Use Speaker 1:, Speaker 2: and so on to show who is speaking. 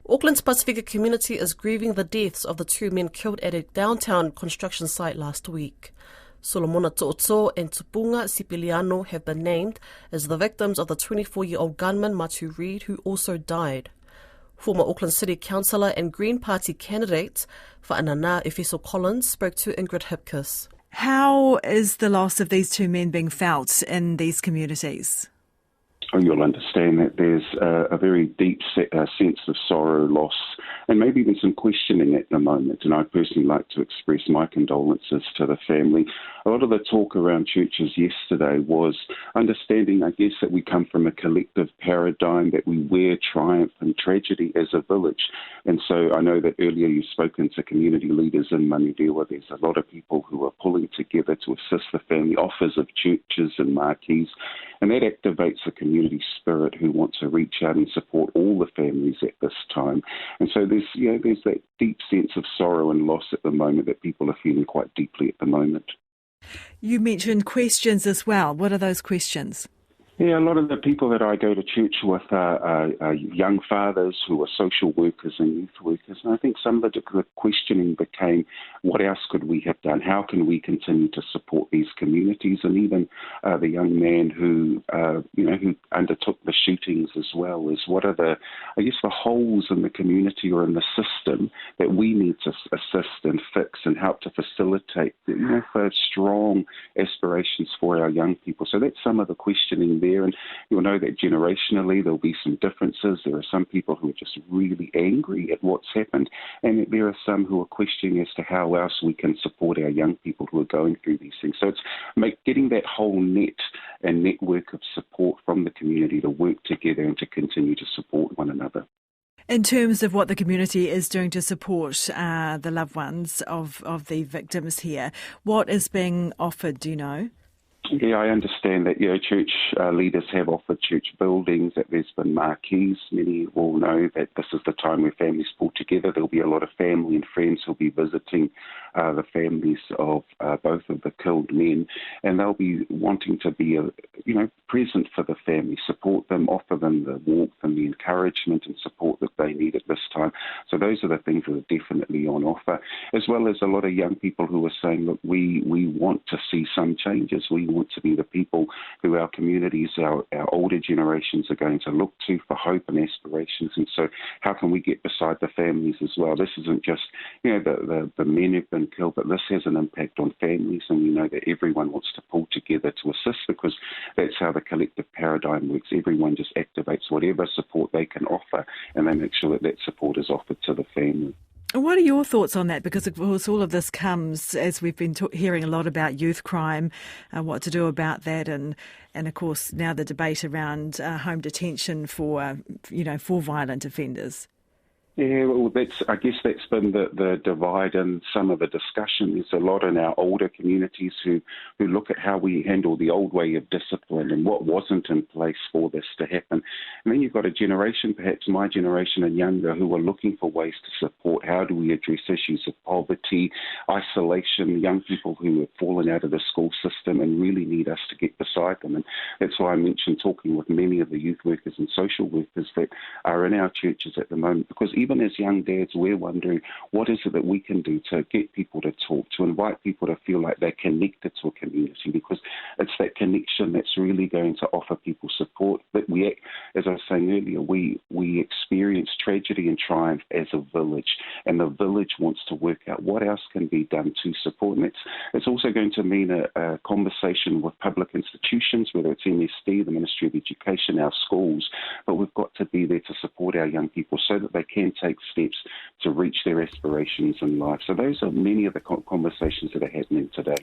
Speaker 1: Auckland's Pasifika community is grieving the deaths of the two men killed at a downtown construction site last week. Solomona To'oto and Tupunga Sipiliano have been named as the victims of the 24-year-old gunman Matu Reid, who also died. Former Auckland City Councillor and Green Party candidate Whaanana Efeso Collins spoke to Ingrid Hipkiss.
Speaker 2: How is the loss of these two men being felt in these communities?
Speaker 3: You'll understand that there's a very deep sense of sorrow, loss, and maybe even some questioning at the moment. And I'd personally like to express my condolences to the family. A lot of the talk around churches yesterday was understanding, I guess, that we come from a collective paradigm, that we wear triumph and tragedy as a village. And so I know that earlier you've spoken to community leaders in Manurewa. There's a lot of people who are pulling together to assist the family, offers of churches and marquees, and that activates the community spirit who want to reach out and support all the families at this time. And so there's that deep sense of sorrow and loss at the moment that people are feeling quite deeply at the moment.
Speaker 2: You mentioned questions as well. What are those questions?
Speaker 3: Yeah, a lot of the people that I go to church with are young fathers who are social workers and youth workers. And I think some of the questioning became, what else could we have done? How can we continue to support these communities? And even the young man who undertook the shootings as well, is what are the holes in the community or in the system that we need to assist and fix and help to facilitate, for strong aspirations for our young people. So that's some of the questioning there. And you'll know that generationally there'll be some differences. There are some people who are just really angry at what's happened, and there are some who are questioning as to how else we can support our young people who are going through these things. So it's getting that whole net and network of support from the community to work together and to continue to support one another.
Speaker 2: In terms of what the community is doing to support the loved ones of the victims here, what is being offered, do you know?
Speaker 3: Yeah, I understand that church leaders have offered church buildings, that there's been marquees. Many will know that this is the time where families pull together. There'll be a lot of family and friends who'll be visiting the families of both of the killed men, and they'll be wanting to be present for the family, support them, offer them the warmth and the encouragement and support that they need at this time. So those are the things that are definitely on offer, as well as a lot of young people who are saying, look, we want to see some changes. We want to be the people who our communities, our older generations are going to look to for hope and aspirations. And so how can we get beside the families as well? This isn't just, the men who've been killed, but this has an impact on families, and we know that everyone wants to pull together to assist, because that's how the collective paradigm works. Everyone just activates whatever support they can offer, and they make sure that that support is offered to the family.
Speaker 2: What are your thoughts on that? Because, of course, all of this comes as we've been hearing a lot about youth crime, what to do about that, and of course, now the debate around home detention for violent offenders.
Speaker 3: Yeah, well, I guess that's been the divide in some of the discussion. There's a lot in our older communities who look at how we handle the old way of discipline and what wasn't in place for this to happen. And then you've got a generation, perhaps my generation and younger, who are looking for ways to support. How do we address issues of poverty, isolation, young people who have fallen out of the school system and really need us to get beside them? And that's why I mentioned talking with many of the youth workers and social workers that are in our churches at the moment, because even as young dads, we're wondering what is it that we can do to get people to talk, to invite people to feel like they're connected to a community, because it's that connection that's really going to offer people support. That we, as I was saying earlier, we experience tragedy and triumph as a village, and the village wants to work out what else can be done to support. And it's also going to mean a conversation with public institutions, whether it's MSD, the Ministry of Education, our schools, but we've got to be there to support our young people so that they can take steps to reach their aspirations in life. So those are many of the conversations that are happening today.